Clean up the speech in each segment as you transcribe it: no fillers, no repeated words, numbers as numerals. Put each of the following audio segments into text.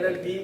LLB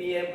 PM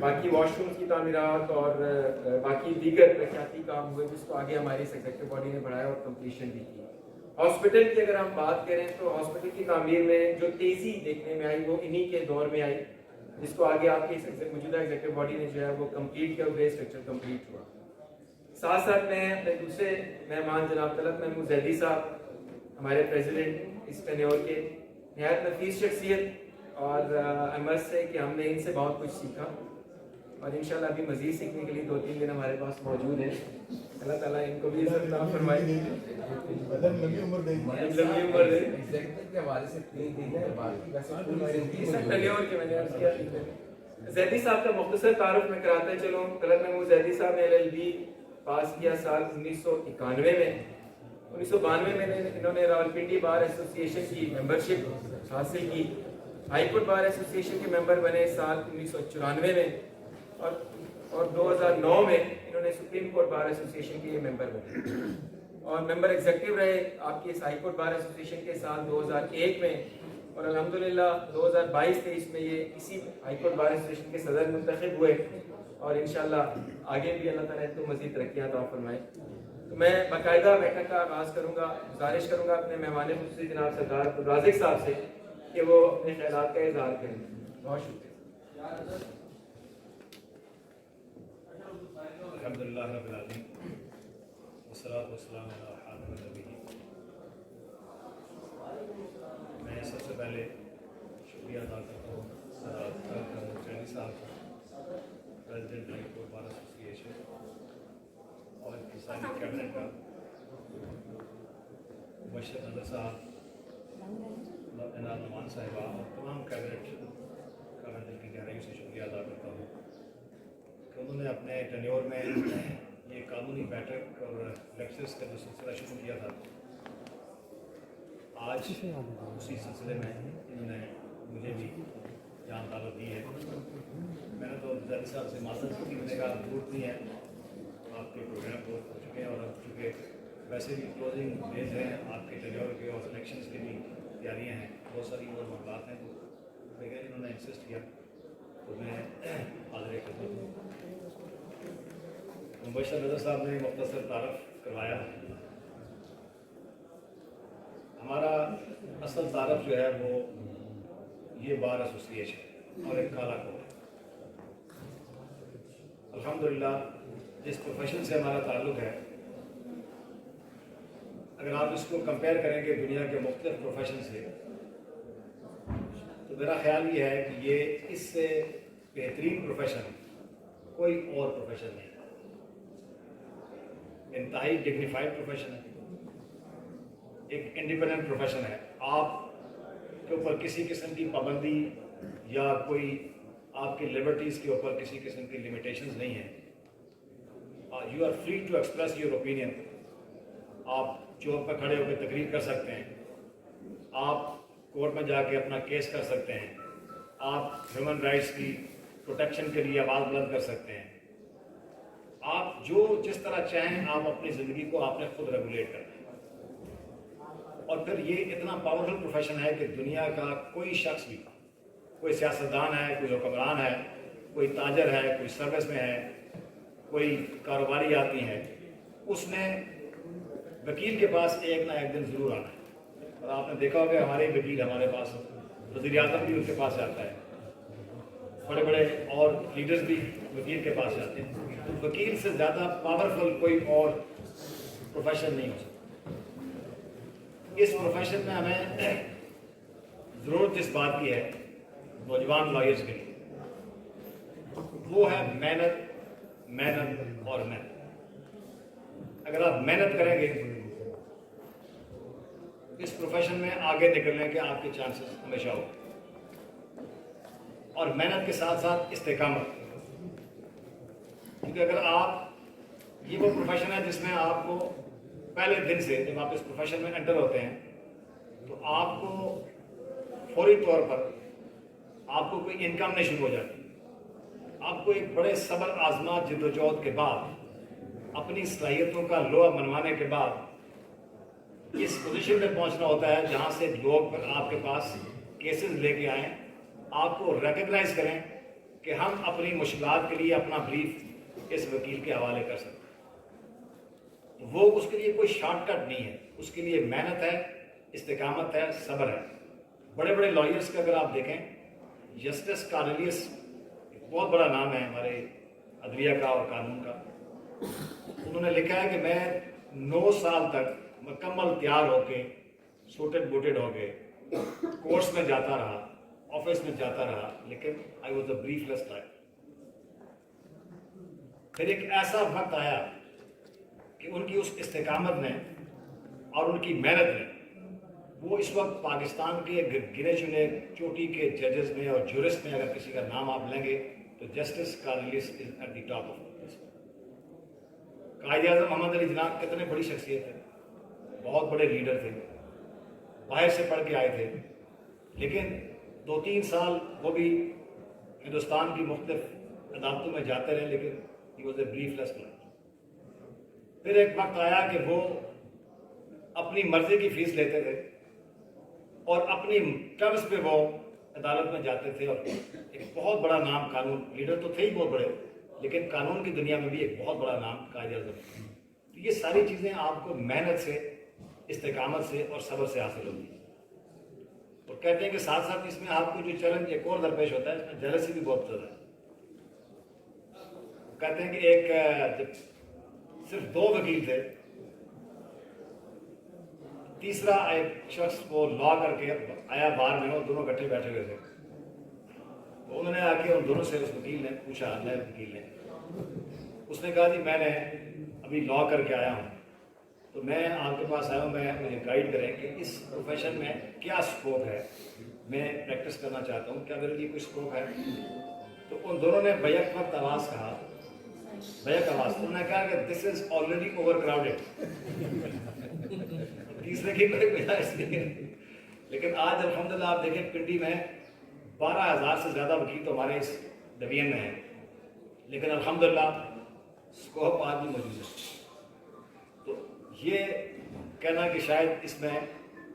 باقی wash room کی تعمیرات اور باقی دیگر ترقیاتی کام ہوئے جس کو آگے ہماری ایگزیکٹو باڈی نے بڑھایا اور کمپلیشن بھی کی. ہاسپٹل کی اگر ہم بات کریں تو ہاسپٹل کی تعمیر میں جو تیزی دیکھنے میں آئی وہ انہی کے دور میں آئی جس کو آگے آپ کی موجودہ ایگزیکٹو باڈی نے جو ہے وہ کمپلیٹ کیا, ہوئے اسٹرکچر کمپلیٹ ہوا. ساتھ ساتھ میں اپنے دوسرے مہمان جناب طلعت محمود زیدی صاحب ہمارے پریزیڈنٹ اس ٹینیور کے نہایت نفیس شخصیت اور امرض سے کہ ہم نے ان سے بہت کچھ سیکھا اور انشاءاللہ ابھی مزید سیکھنے کے لیے 2-3 دن ہمارے پاس موجود ہیں. اللہ تعالیٰ ان کو بھی عزت عطا فرمائے, لمبی عمر دے. زیدی صاحب کا مختصر تعارف میں کراتے چلوں. طلعت محمود زیدی صاحب نے LLB پاس کیا سال 1991 میں. 1992 میں انہوں نے راولپنڈی بار ایسوسی ایشن کی ممبرشپ حاصل کی. ہائی کورٹ بار ایسوسی ایشن کے ممبر بنے سال 1994 میں اور 2009 میں انہوں نے سپریم کورٹ بار ایسوسی ایشن کے ممبر بنے اور ممبر ایگزیکٹو رہے آپ کی اس ہائی کورٹ بار ایسوسی ایشن کے سال 2001 میں اور الحمدللہ 2022-23 میں یہ اسی ہائی کورٹ بار ایسوسی ایشن کے صدر منتخب ہوئے اور انشاءاللہ آگے بھی اللہ تعالیٰ تو مزید ترقیاں عطا فرمائے. تو میں باقاعدہ بیٹھک کا آغاز کروں گا. گزارش کروں گا اپنے مہمان خصوصی جناب سردار عبدالرازق صاحب سے کہ وہ اپنے خیالات کا اظہار کریں. بہت شکریہ. الحمدللہ رب العالمین والصلاۃ والسلام علی خاتم النبیین. میں سب سے پہلے شکریہ ادا کرتا ہوں سردار چینی صاحب کا, پریزیڈنٹ ہائی کورٹ بار ایسوسی ایشن اور ساری کیبنٹ کا, مبشر نظر صاحب, عناد نعمان صاحبہ اور تمام کیبنٹ کا میں دل کی گہرائی سے شکریہ ادا کرتا ہوں کہ انہوں نے اپنے ٹینیور میں یہ قانونی بیٹھک اور لیکچرز کا جو سلسلہ شروع کیا تھا, آج اسی سلسلے میں انہوں نے مجھے بھی جان دعوت دی ہے. میں نے تو زیدی صاحب سے معذرت کی, میں نے کہا ضرورت نہیں ہے, آپ کے پروگرام بہت ہو چکے ہیں اور اب چونکہ ویسے بھی کلوزنگ ڈیز ہیں آپ کے ٹینیور کے اور الیکشنز کی بھی تیاریاں ہیں, بہت ساری اور معاملات ہیں, تو لیکن انہوں نے انسسٹ کیا تو میں حاضر خدمت ہوں. مبشر نظر صاحب نے مختصر تعارف کروایا. ہمارا اصل تعارف جو ہے وہ یہ بار ایسوسی ایشن اور ایک کالا کوٹ. الحمدللہ جس پروفیشن سے ہمارا تعلق ہے, اگر آپ اس کو کمپیئر کریں گے دنیا کے مختلف پروفیشن سے تو میرا خیال یہ ہے کہ یہ اس سے بہترین پروفیشن کوئی اور پروفیشن نہیں. انتہائی ڈگنیفائڈ پروفیشن ہے, ایک انڈیپینڈنٹ پروفیشن ہے. آپ کے اوپر کسی قسم کی پابندی یا کوئی آپ کی لبرٹیز کے اوپر کسی قسم کی لمیٹیشنز نہیں ہیں. You are free to express your opinion. آپ چوک پہ کھڑے ہو کے تقریر کر سکتے ہیں, آپ کورٹ میں جا کے اپنا کیس کر سکتے ہیں, آپ ہیومن رائٹس کی پروٹیکشن کے لیے آواز بلند کر سکتے ہیں. آپ جو جس طرح چاہیں آپ اپنی زندگی کو آپ نے خود ریگولیٹ کرنا ہے. اور پھر یہ اتنا پاورفل پروفیشن ہے کہ دنیا کا کوئی شخص بھی, کوئی سیاستدان ہے, کوئی حکمران ہے, کوئی تاجر ہے, کوئی سروس میں ہے, کوئی کاروباری آتی ہیں, اس نے وکیل کے پاس ایک نہ ایک دن ضرور آنا ہے. اور آپ نے دیکھا ہوگا ہمارے وکیل ہمارے پاس, وزیر اعظم بھی ان کے پاس جاتا ہے, بڑے بڑے اور لیڈرز بھی وکیل کے پاس جاتے ہیں. وکیل سے زیادہ پاورفل کوئی اور پروفیشن نہیں ہو سکتا. اس پروفیشن میں ہمیں ضرورت جس بات کی ہے نوجوان لائرز کے لیے, وہ ہے محنت, محنت اور محنت. اگر آپ محنت کریں گے اس پروفیشن میں آگے نکلنے کے آپ کے چانسز ہمیشہ ہو. اور محنت کے ساتھ ساتھ استقامت, کیونکہ اگر آپ, یہ وہ پروفیشن ہے جس میں آپ کو پہلے دن سے جب آپ اس پروفیشن میں انٹر ہوتے ہیں تو آپ کو فوری طور پر آپ کو کوئی انکم نہیں شروع ہو جاتی. آپ کو ایک بڑے صبر آزما جدوجہد کے بعد اپنی صلاحیتوں کا لوہا منوانے کے بعد اس پوزیشن میں پہنچنا ہوتا ہے جہاں سے لوگ آپ کے پاس کیسز لے کے آئیں, آپ کو ریکگنائز کریں کہ ہم اپنی مشکلات کے لیے اپنا بریف اس وکیل کے حوالے کر سکتے ہیں. وہ اس کے لیے کوئی شارٹ کٹ نہیں ہے, اس کے لیے محنت ہے, استقامت ہے, صبر ہے. بڑے بڑے لائرس کے اگر آپ دیکھیں, جسٹس کارنیلیس بہت بڑا نام ہے ہمارے عدلیہ کا اور قانون کا. انہوں نے لکھا ہے کہ میں 9 سال تک مکمل تیار ہو کے سوٹڈ بوٹڈ ہو کے کورس میں جاتا رہا, آفس میں جاتا رہا, لیکن I was a brief less life. پھر ایک ایسا وقت آیا کہ ان کی اس استقامت نے اور ان کی محنت نے, وہ اس وقت پاکستان کے گنے چنے چوٹی کے ججز میں اور جورسٹ میں اگر کسی کا نام آپ لیں گے تو justice Cornelius is at the top of this. Quaid Azam محمد علی جناح کتنے بڑی شخصیت ہے, بہت بڑے لیڈر تھے, باہر سے پڑھ کے آئے تھے, لیکن 2-3 سال وہ بھی ہندوستان کی مختلف عدالتوں میں جاتے رہے, لیکن he was a briefless man. پھر ایک وقت آیا کہ وہ اپنی مرضی کی فیس لیتے تھے اور اپنی ٹرمز پہ وہ عدالت میں جاتے تھے, اور ایک بہت بڑا نام, قانون لیڈر تو تھے ہی بہت بڑے, لیکن قانون کی دنیا میں بھی ایک بہت بڑا نام قائد اعظم. تو یہ ساری چیزیں آپ کو محنت سے, استقامت سے اور صبر سے حاصل ہوتی ہیں. اور کہتے ہیں کہ ساتھ ساتھ اس میں آپ کو جو چیلنج ایک اور درپیش ہوتا ہے, اس میں جیلسی بھی بہت زیادہ ہے. کہتے ہیں کہ ایک جب صرف 2 وکیل تھے, تیسرا ایک شخص وہ لا کر کے آیا بار میں, اور دونوں اکٹھے بیٹھے ہوئے تھے. تو انہوں نے آ کے ان دونوں سے, اس وکیل نے پوچھا, نئے وکیل نے, اس نے کہا جی میں نے ابھی لا کر کے آیا ہوں, تو میں آپ کے پاس آیا ہوں, مجھے گائیڈ کریں کہ اس پروفیشن میں کیا اسکوپ ہے, میں پریکٹس کرنا چاہتا ہوں, کیا میرے لیے کوئی اسکوپ ہے. تو ان دونوں نے بیک وقت آواز کہا, بیک آواز, انہوں نے کہا کہ دس از آلریڈی اوور کراؤڈیڈ. تیسرے کی کوئی گنجائش نہیں ہے. لیکن آج الحمدللہ آپ دیکھیں پنڈی میں 12,000 سے زیادہ وکیل تو ہمارے اس ڈویژن میں ہیں, لیکن الحمدللہ اسکوپ آج بھی موجود ہے. تو یہ کہنا کہ شاید اس میں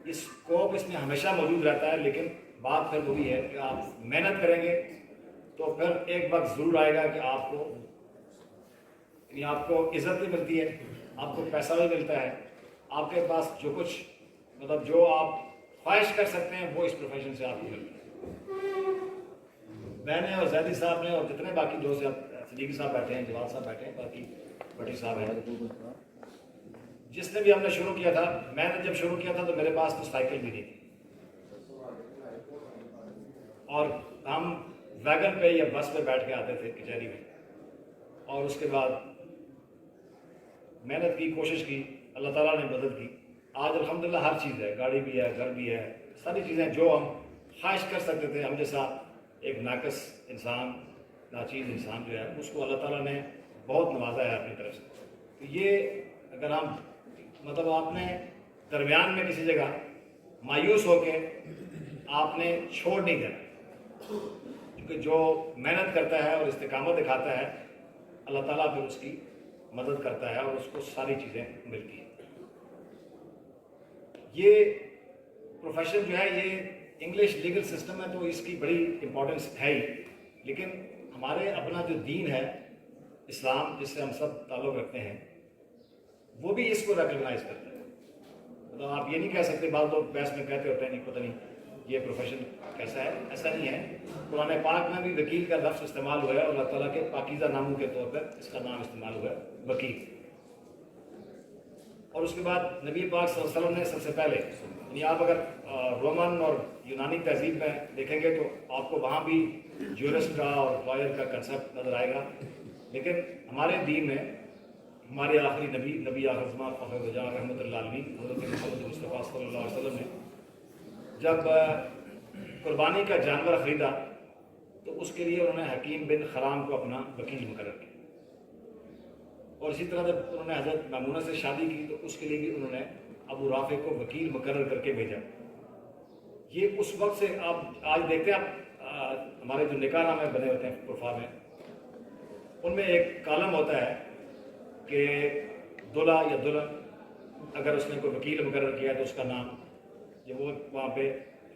اسکوپ اس میں ہمیشہ موجود رہتا ہے, لیکن بات پھر وہی ہے کہ آپ محنت کریں گے تو پھر ایک وقت ضرور آئے گا کہ آپ کو, یعنی آپ کو عزت بھی ملتی ہے, آپ کو پیسہ بھی ملتا ہے, آپ کے پاس جو کچھ مطلب جو آپ خواہش کر سکتے ہیں وہ اس پروفیشن سے آپ کو ملتا ہے. میں نے اور زیدی صاحب نے اور جتنے باقی دوست ہیں, صدیقی صاحب بیٹھے ہیں, جواد صاحب بیٹھے ہیں, باقی بٹی صاحب ہیں, جس نے بھی ہم نے شروع کیا تھا, میں نے جب شروع کیا تھا تو میرے پاس تو سائیکل بھی نہیں تھی, اور ہم ویگن پہ یا بس پہ بیٹھ کے آتے تھے کچہری میں, اور اس کے بعد محنت کی, کوشش کی, اللہ تعالیٰ نے مدد کی. آج الحمدللہ ہر چیز ہے, گاڑی بھی ہے, گھر بھی ہے, ساری چیزیں جو ہم خواہش کر سکتے تھے. ہم جیسا ایک ناقص انسان, ناچیز انسان جو ہے, اس کو اللہ تعالیٰ نے بہت نوازا ہے اپنی طرف سے. تو یہ اگر ہم مطلب آپ نے درمیان میں کسی جگہ مایوس ہو کے آپ نے چھوڑ نہیں دینا, کیونکہ جو محنت کرتا ہے اور استقامت دکھاتا ہے, اللہ تعالیٰ پھر اس کی مدد کرتا ہے اور اس کو ساری چیزیں ملتی ہیں. یہ پروفیشن جو ہے یہ انگلش لیگل سسٹم ہے تو اس کی بڑی امپورٹنس ہے ہی, لیکن ہمارے اپنا جو دین ہے اسلام, جس سے ہم سب تعلق رکھتے ہیں, وہ بھی اس کو ریکگنائز کرتا ہے. مطلب آپ یہ نہیں کہہ سکتے, بعض لوگ بحث میں کہتے ہوتے ہیں نہیں پتہ نہیں یہ پروفیشن کیسا ہے, ایسا نہیں ہے. قرآن پاک میں بھی وکیل کا لفظ استعمال ہوا ہے, اور اللہ تعالیٰ کے پاکیزہ ناموں کے طور پر اس کا نام استعمال ہوا ہے, وکیل. اور اس کے بعد نبی پاک صلی اللہ علیہ وسلم نے سب سے پہلے, یعنی آپ اگر رومن اور یونانی تہذیب میں دیکھیں گے تو آپ کو وہاں بھی جورسٹ کا اور لائر کا کنسیپٹ نظر آئے گا, لیکن ہمارے دین میں ہمارے آخری نبی آخر زمان فخر وجاں رحمۃ اللہ علیہ حضرت محمد مصطفیٰ صلی اللہ علیہ وسلم نے جب قربانی کا جانور خریدا تو اس کے لیے انہوں نے حکیم بن خرام کو اپنا وکیل مقرر کیا, اور اسی طرح جب انہوں نے حضرت میمونہ سے شادی کی تو اس کے لیے بھی انہوں نے ابو رافع کو وکیل مقرر کر کے بھیجا. یہ اس وقت سے آپ آج دیکھتے ہیں, آپ ہمارے جو نکاح نامے بنے ہوتے ہیں پروفا میں, ان میں ایک کالم ہوتا ہے کہ دلہا یا دلہن اگر اس نے کوئی وکیل مقرر کیا تو اس کا نام, یہ وہ وہاں پہ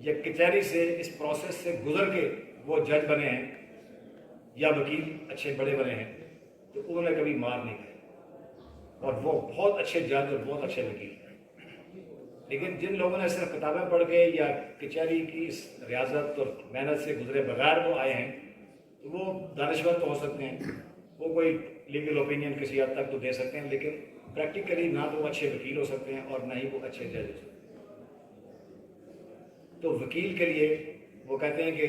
یا کچہری سے اس پروسیس سے گزر کے وہ جج بنے ہیں یا وکیل اچھے بڑے بنے ہیں، تو انہوں نے کبھی مار نہیں کھائی، اور وہ بہت اچھے جج اور بہت اچھے وکیل ہیں۔ لیکن جن لوگوں نے صرف کتابیں پڑھ کے یا کچہری کی اس ریاضت اور محنت سے گزرے بغیر وہ آئے ہیں، تو وہ دانشور تو ہو سکتے ہیں، وہ کوئی لیگل اوپینین کسی حد تک تو دے سکتے ہیں، لیکن پریکٹیکلی نہ تو وہ اچھے وکیل ہو سکتے ہیں اور نہ ہی وہ اچھے جج ہو سکتے ہیں۔ تو وکیل کے لیے وہ کہتے ہیں کہ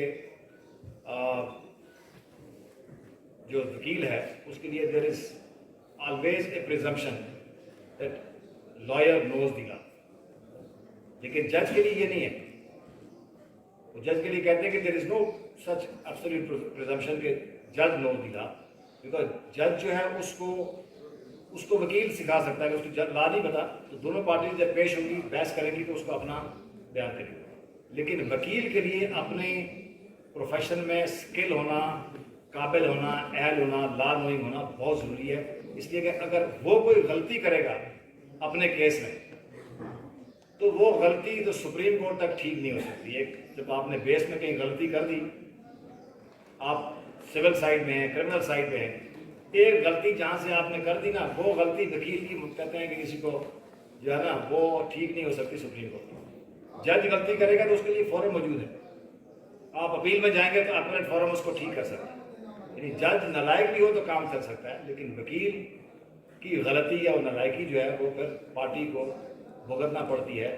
جو وکیل ہے اس کے لیے there is always a presumption that lawyer knows the law, لیکن جج کے لیے یہ نہیں ہے۔ وہ جج کے لیے کہتے ہیں کہ دیر از نو سچ ایبسولوٹ پریزمپشن کہ جج نوز دی لا، بیکاز جج جو ہے اس کو وکیل سکھا سکتا ہے کہ اس کو لا نہیں پتا، تو دونوں پارٹیز جب پیش ہوں گی بحث کریں گی تو اس کو اپنا بیان کریں گے۔ لیکن وکیل کے لیے اپنے پروفیشن میں اسکل ہونا، قابل ہونا، اہل ہونا، لا نوئنگ ہونا بہت ضروری ہے، اس لیے کہ اگر وہ کوئی غلطی کرے گا اپنے کیس میں تو وہ غلطی تو سپریم کورٹ تک ٹھیک نہیں ہو سکتی۔ ایک جب آپ نے بیس میں کہیں غلطی کر دی، آپ سول سائڈ میں ہیں، کرمنل سائڈ میں ہیں، ایک غلطی جہاں سے آپ نے کر دی نا، وہ غلطی وکیل کی کہتے ہیں کہ کسی کو جو ہے نا وہ ٹھیک نہیں ہو سکتی سپریم کورٹ۔ جج غلطی کرے گا تو اس کے لیے فورم موجود ہے، آپ اپیل میں جائیں گے تو اپیلٹ فورم اس کو ٹھیک کر سکتے ہیں۔ یعنی جج نالائق بھی ہو تو کام چل سکتا ہے، لیکن وکیل کی غلطی یا وہ نالائکی جو ہے وہ پھر پارٹی کو بھگتنا پڑتی ہے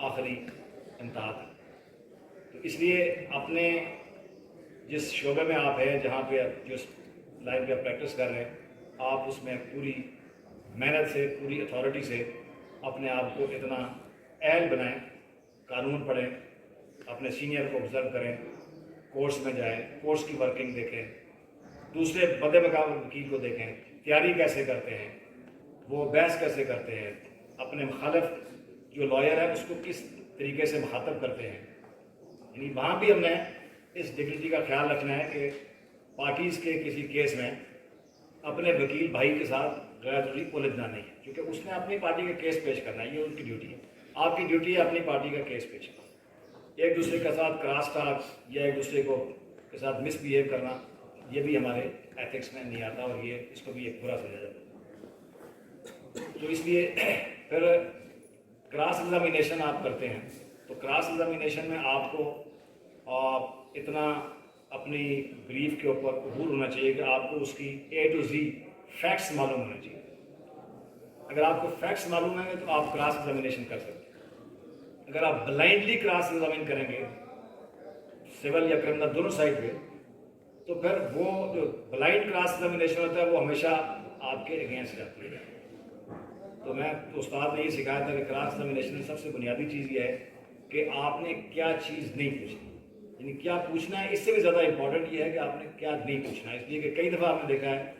آخری انتہا تک۔ تو اس لیے اپنے جس شعبے میں آپ ہیں، جہاں پہ جس لائن پہ آپ پریکٹس کر رہے ہیں، آپ اس میں پوری محنت سے، پوری اتھارٹی سے اپنے آپ کو اتنا اہل بنائیں، قانون پڑھیں، اپنے سینئر کو آبزرو کریں، کورس میں جائیں، کورس کی ورکنگ دیکھیں، دوسرے بد مقابل وکیل کو دیکھیں، تیاری کیسے کرتے ہیں، وہ بحث کیسے کرتے ہیں، اپنے مخالف جو لائر ہے اس کو کس طریقے سے مخاطب کرتے ہیں۔ یعنی وہاں بھی ہم نے اس ڈگنیٹی کا خیال رکھنا ہے کہ پارٹیز کے کسی کیس میں اپنے وکیل بھائی کے ساتھ غیر ضروری الجھنا نہیں ہے، کیونکہ اس نے اپنی پارٹی کا کیس پیش کرنا ہے، یہ ان کی ڈیوٹی ہے۔ آپ کی ڈیوٹی ہے اپنی پارٹی کا کیس پیش کرنا، ایک دوسرے کے ساتھ کراس ٹاک یا ایک دوسرے کے ساتھ مس بیہیو کرنا، یہ بھی ہمارے ایتھکس میں نہیں آتا، اور یہ اس کو بھی ایک برا سمجھا جاتا ہے۔ تو اس لیے پھر کراس ایگزامینیشن آپ کرتے ہیں، تو کراس ایگزامینیشن میں آپ کو اتنا اپنی بریف کے اوپر عبور ہونا چاہیے کہ آپ کو اس کی اے ٹو زی فیکٹس معلوم ہونا چاہیے۔ اگر آپ کو فیکٹس معلوم ہیں تو آپ کراس ایگزامینیشن کر سکتے ہیں۔ اگر آپ بلائنڈلی کراس ایگزامین کریں گے سول یا کرمنل دونوں سائڈ پہ، تو پھر وہ جو بلائنڈ کراس ایگزامینیشن ہوتا ہے وہ ہمیشہ آپ کے اگینسٹ جاتی ہے۔ تو میں استاد نے یہ سکھایا تھا کہ کراس ایگزامینیشن میں سب سے بنیادی چیز یہ ہے کہ آپ نے کیا چیز نہیں پوچھنی، یعنی کیا پوچھنا ہے، اس سے بھی زیادہ امپورٹنٹ یہ ہے کہ آپ نے کیا نہیں پوچھنا ہے۔ اس لیے کہ کئی دفعہ ہم نے دیکھا ہے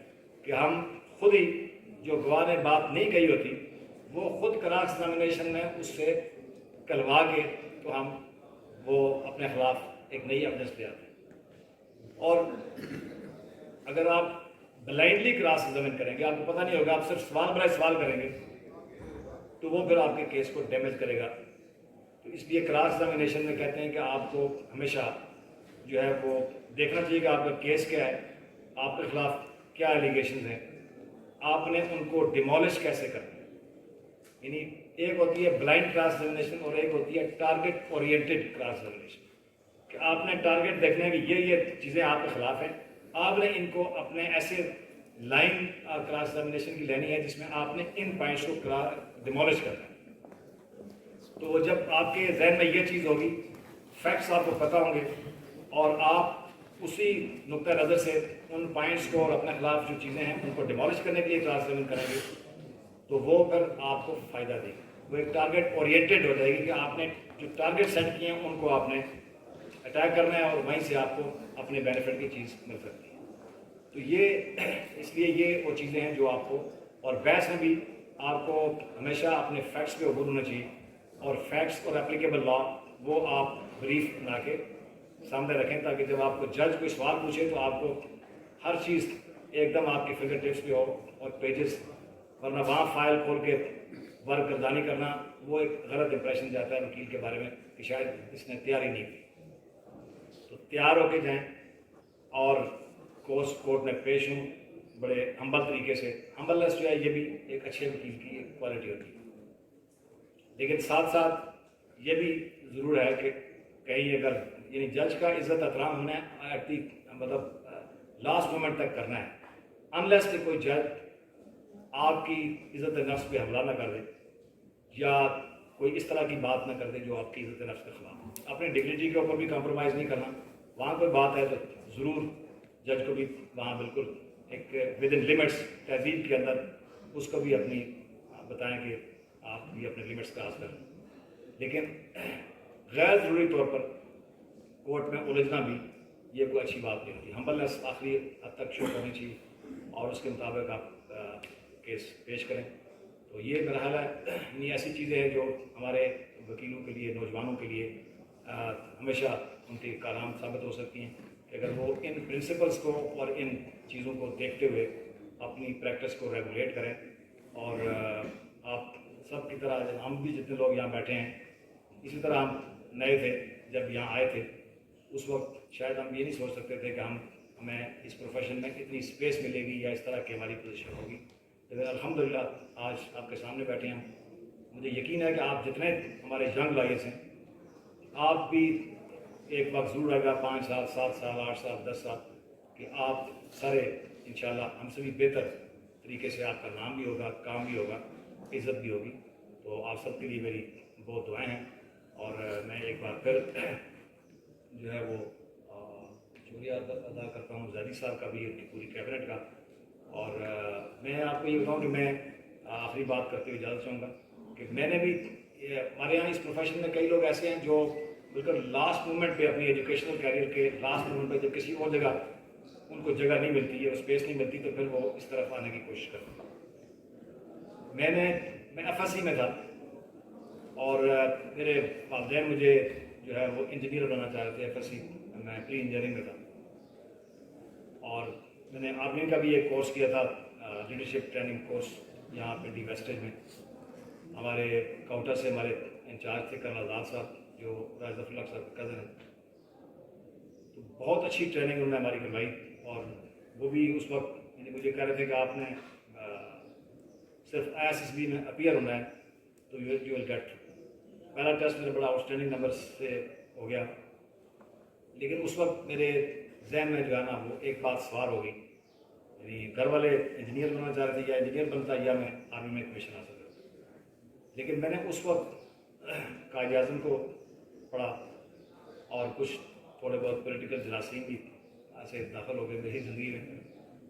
کہ ہم خود ہی جو گواہ نے بات نہیں کہی ہوتی وہ خود کراس ایگزامینیشن میں اس سے کلوا کے تو ہم وہ اپنے خلاف ایک نئی ایویڈنس لے آتے ہیں۔ اور اگر آپ بلائنڈلی کراس ایگزامین کریں گے، آپ کو پتہ نہیں ہوگا، آپ صرف سوال برائے سوال کریں گے تو وہ پھر آپ کے کیس کو ڈیمیج کرے گا۔ تو اس لیے کراس ایگزامینیشن میں کہتے ہیں کہ آپ کو ہمیشہ جو ہے وہ دیکھنا چاہیے کہ آپ کا کیس کیا ہے، آپ کے خلاف کیا ایلیگیشنز ہیں، آپ نے ان کو ڈیمولش کیسے کرنا ہے۔ یعنی ایک ہوتی ہے بلائنڈ کراس ایگزامینیشن اور ایک ہوتی ہے ٹارگیٹ اورینٹیڈ کراس ایگزامینیشن، کہ آپ نے ٹارگیٹ دیکھنا ہے کہ یہ چیزیں آپ کے خلاف ہیں، آپ نے ان کو اپنے ایسے لائن کراس ایگزامینیشن کی لینی ہے جس میں آپ نے ان پوائنٹس کو ڈیمولش کرنا ہے۔ تو جب آپ کے ذہن میں یہ چیز ہوگی، فیکٹس آپ کو پتہ ہوں گے، اور آپ اسی نقطۂ نظر سے ان پوائنٹس کو اور اپنے خلاف جو چیزیں ہیں ان کو ڈیمولش کرنے کے لیے کراس ایگزامین کریں گے، تو وہ پھر آپ کو فائدہ دے گا۔ وہ ایک ٹارگیٹ اورینٹیڈ ہو جائے گی کہ آپ نے جو ٹارگیٹ سیٹ کیے ہیں ان کو آپ نے اٹیک کرنا ہے، اور وہیں سے آپ کو اپنے بینیفٹ کی چیز مل سکتی ہے۔ تو یہ اس لیے یہ وہ چیزیں ہیں جو آپ کو، اور بحث میں بھی آپ کو ہمیشہ اپنے فیکٹس پہ عبور ہونا چاہیے، اور فیکٹس اور اپلیکیبل لا وہ آپ بریف بنا کے سامنے رکھیں، تاکہ جب آپ کو جج کوئی سوال پوچھے تو آپ کو ہر چیز ایک دم آپ کے فنگر ٹپس پہ ہو اور پیجز، ورنہ وہاں فائل کھول کے ورک گردانی کرنا وہ ایک غلط امپریشن جاتا ہے وکیل کے بارے میں کہ شاید اس نے تیاری نہیں کی، تو تیار ہو کے جائیں اور کورٹ میں پیش ہوں بڑے ہمبل طریقے سے. ہمبلنس جو ہے یہ بھی ایک اچھے وکیل کی ایک کوالٹی ہوتی ہے، لیکن ساتھ ساتھ یہ بھی ضرور ہے کہ کہیں اگر یعنی جج کا عزت احترام ہونا ہے ایٹ دی مطلب لاسٹ مومنٹ تک کرنا ہے، انلیس کہ کوئی جج آپ کی عزت نفس پہ حملہ نہ کر دے یا کوئی اس طرح کی بات نہ کر دے جو آپ کی عزت نفس کے خلاف. اپنی ڈگنیٹی کے اوپر بھی کمپرومائز نہیں کرنا. وہاں کوئی بات ہے تو ضرور جج کو بھی وہاں بالکل ایک ود ان لمٹس تہذیب کے اندر اس کو بھی اپنی بتائیں کہ آپ بھی اپنے لمٹس کا حاصل کریں. لیکن غیر ضروری طور پر کورٹ میں الجھنا بھی یہ کوئی اچھی بات نہیں ہوتی. ہمبلنس آخری حد تک شو کرنی چاہیے اور اس کے مطابق آپ کیس پیش کریں. تو یہ میرا خیال ہے یہ ایسی چیزیں ہیں جو ہمارے وکیلوں کے لیے، نوجوانوں کے لیے ہمیشہ ان کی کارآمد ثابت ہو سکتی ہیں کہ اگر وہ ان پرنسپلس کو اور ان چیزوں کو دیکھتے ہوئے اپنی پریکٹس کو ریگولیٹ کریں. اور آپ سب کی طرح ہم بھی جتنے لوگ یہاں بیٹھے ہیں اسی طرح ہم نئے تھے جب یہاں آئے تھے، اس وقت شاید ہم یہ نہیں سوچ سکتے تھے کہ ہمیں اس پروفیشن میں اتنی اسپیس ملے گی یا اس طرح کی ہماری پوزیشن ہوگی. لیکن الحمدللہ آج آپ کے سامنے بیٹھے ہیں. مجھے یقین ہے کہ آپ جتنے ہمارے ینگ لائرس ہیں آپ بھی ایک وقت ضرور آئے گا 5 سال 7 سال 8 سال 10 سال کہ آپ سارے انشاءاللہ ہم سے بھی بہتر طریقے سے آپ کا نام بھی ہوگا، کام بھی ہوگا، عزت بھی ہوگی. تو آپ سب کے لیے میری بہت دعائیں ہیں. اور میں ایک بار پھر جو ہے وہ شکریہ ادا کرتا ہوں زیدی صاحب کا بھی، ان کی پوری کیبنٹ کا. اور میں آپ کو یہ بتاؤں کہ میں آخری بات کرتے ہوئے اجازت چاہوں گا کہ میں نے بھی ہمارے یہاں اس پروفیشن میں کئی لوگ ایسے ہیں جو بالکل لاسٹ مومنٹ پہ اپنی ایجوکیشنل کیریئر کے لاسٹ مومنٹ پہ جب کسی اور جگہ ان کو جگہ نہیں ملتی ہے، اسپیس نہیں ملتی، تو پھر وہ اس طرف آنے کی کوشش کرتے ہیں. میں ایف ایس سی میں تھا اور میرے والدین مجھے جو ہے وہ انجینئر بنانا چاہ رہے تھے. ایف ایس سی میں پری انجینئرنگ میں تھا اور میں نے آرمی کا بھی ایک کورس کیا تھا، لیڈرشپ ٹریننگ کورس یہاں پہ ڈی ویسٹیج میں. ہمارے کاؤنٹر سے ہمارے انچارج تھے کرنل آزاد صاحب جو راج ظفر اللہ صاحب کے کزن ہیں. تو بہت اچھی ٹریننگ انہوں نے ہماری کروائی اور وہ بھی اس وقت یعنی مجھے کہہ رہے تھے کہ آپ نے صرف ISSB میں اپیئر ہونا ہے تو یو ول گیٹ. پہلا ٹیسٹ میرا بڑا آؤٹ اسٹینڈنگ نمبر سے ہو گیا، لیکن اس وقت میرے ذہن میں جو ہے نا وہ ایک بات سوار ہو گئی. یعنی گھر والے انجینئر بننا چاہ رہے تھے، یا انجینئر بنتا یا میں آرمی میں کمیشن حاصل کرتا. لیکن میں نے اس وقت قائد اعظم کو پڑھا اور کچھ تھوڑے بہت پولیٹیکل جراثیم بھی ایسے داخل ہو گئے میری زندگی میں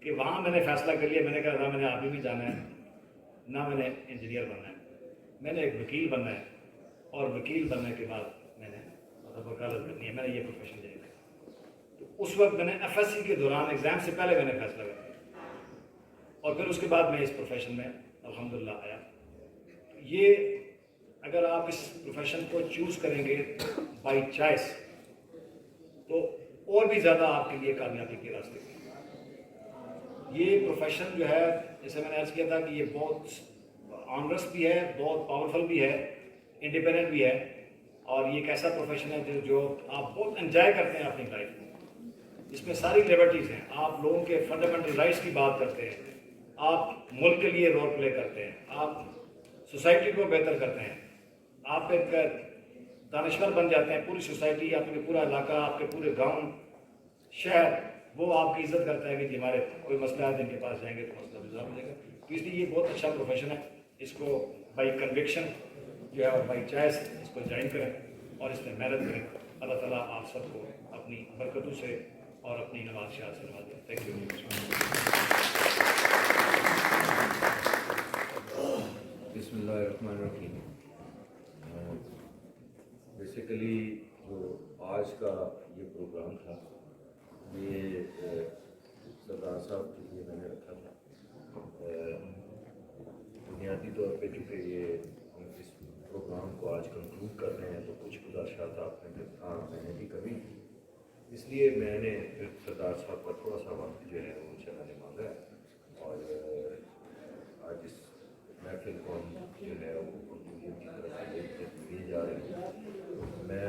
کہ وہاں میں نے فیصلہ کر لیا. میں نے کہا نہ میں نے آرمی میں جانا ہے نہ میں نے انجینئر بننا ہے، میں نے ایک وکیل بننا ہے. اور وکیل بننے کے بعد میں نے مطلب وکالت کرنی ہے، میں نے یہ پروفیشن جائے گا. تو اس وقت میں نے ایف ایس سی کے دوران ایگزام سے پہلے میں نے فیصلہ کر لیا اور پھر اس کے بعد میں اس پروفیشن میں الحمدللہ آیا. یہ اگر آپ اس پروفیشن کو چوز کریں گے بائی چوائس تو اور بھی زیادہ آپ کے لیے کامیابی کے راستے ہیں. یہ پروفیشن جو ہے جیسے میں نے عرض کیا تھا کہ یہ بہت آنرس بھی ہے، بہت پاورفل بھی ہے، انڈیپینڈنٹ بھی ہے. اور یہ ایک ایسا پروفیشن ہے جو آپ بہت انجوائے کرتے ہیں اپنی لائف میں. اس میں ساری لیبرٹیز ہیں، آپ لوگوں کے فنڈامنٹل رائٹس کی بات کرتے ہیں، آپ ملک کے لیے رول پلے کرتے ہیں، آپ سوسائٹی کو بہتر کرتے ہیں، آپ ایک دانشور بن جاتے ہیں. پوری سوسائٹی، آپ کے پورا علاقہ، آپ کے پورے گاؤں شہر وہ آپ کی عزت کرتا ہے کہ ہمارے کوئی مسئلہ ہے جن کے پاس جائیں گے تو مسئلہ ریزالو ہو جائے گا. تو اس لیے یہ بہت اچھا پروفیشن ہے. اس کو بائی کنوکشن جو ہے بائی چوائس اس کو جوائن کریں اور اس میں محنت کریں. اللہ تعالیٰ آپ سب کو اپنی برکتوں سے اور اپنی نوازشات سے نواز دیں. Thank you. بسم اللہ الرحمن الرحیم. بیسیکلی جو آج کا یہ پروگرام تھا یہ سردار صاحب کے لیے میں نے رکھا تھا. بنیادی طور پہ چونکہ یہ اس پروگرام کو آج کنکلوڈ کر رہے ہیں تو کچھ گزارشات آپ نے میں نے بھی کبھی کی، اس لیے میں نے سردار صاحب کا تھوڑا سا وقت جو ہے وہ چلانے مانگا ہے. اور آج اس محفل کو جو ہے وہ کنکلوژن کی طرف لیے جا رہے ہیں. میں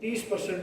30%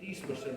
30%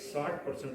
60%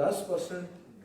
10%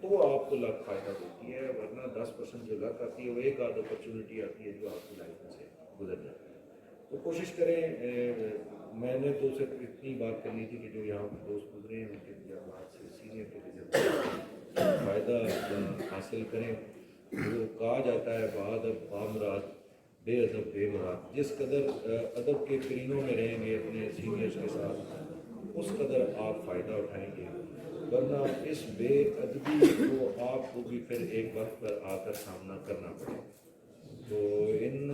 تو آپ کو لک فائدہ دیتی ہے، ورنہ 10% جو لک آتی ہے وہ ایک آدھ اپرچونیٹی آتی ہے جو آپ کی لائف میں سے گزر جاتی ہے۔ تو کوشش کریں، میں نے تو صرف اتنی بات کرنی تھی کہ جو یہاں دوست گزرے ہیں ان کے بات سے سینئر کے لیے فائدہ حاصل کریں۔ جو کہا جاتا ہے بادب بامراد بے ادب بے مراد، جس قدر ادب کے کرینوں میں رہیں گے اپنے سینئرز کے ساتھ اس قدر آپ فائدہ اٹھائیں گے، ورنہ اس بے ادبی کو آپ کو بھی پھر ایک وقت پر آ کر سامنا کرنا پڑے۔ تو ان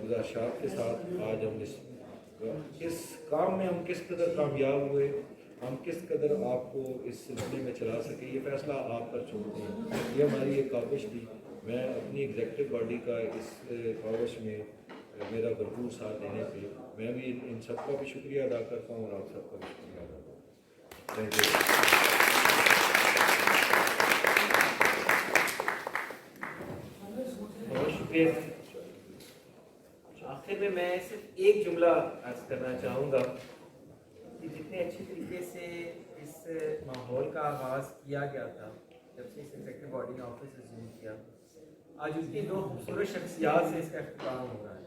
گزارشات کے ساتھ آج ہم اس کام میں ہم کس قدر کامیاب ہوئے، ہم کس قدر آپ کو اس سلسلے میں چلا سکے، یہ فیصلہ آپ پر چھوڑتے ہیں۔ یہ ہماری ایک کاوش تھی، میں اپنی ایگزیکٹو باڈی کا اس کاوش میں میرا بھرپور ساتھ دینے پہ میں بھی ان سب کا بھی شکریہ ادا کرتا ہوں اور آپ سب کا بھی شکریہ ادا کرتا ہوں۔ Thank you. بہت شکریہ۔ آخر میں میں صرف ایک جملہ عرض کرنا چاہوں گا کہ جتنے اچھی طریقے سے اس ماحول کا آغاز کیا گیا تھا جب سے اس ایگزیکٹو باڈی نے آفس ریزیوم کیا، آج اتنی دو خوبصورت شخصیات سے اس کا اختتام ہو رہا ہے۔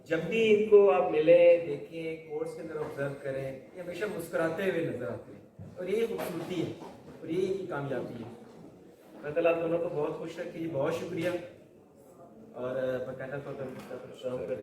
جب بھی ان کو آپ ملیں، دیکھیں، کورس کے اندر آبزرو کریں، یہ ہمیشہ مسکراتے ہوئے نظر آتے ہیں، اور یہی خوبصورتی ہے اور یہی کی کامیابی ہے۔ اللہ تعالیٰ آپ دونوں کو بہت خوش رکھے، بہت شکریہ، اور باقاعدہ طور پر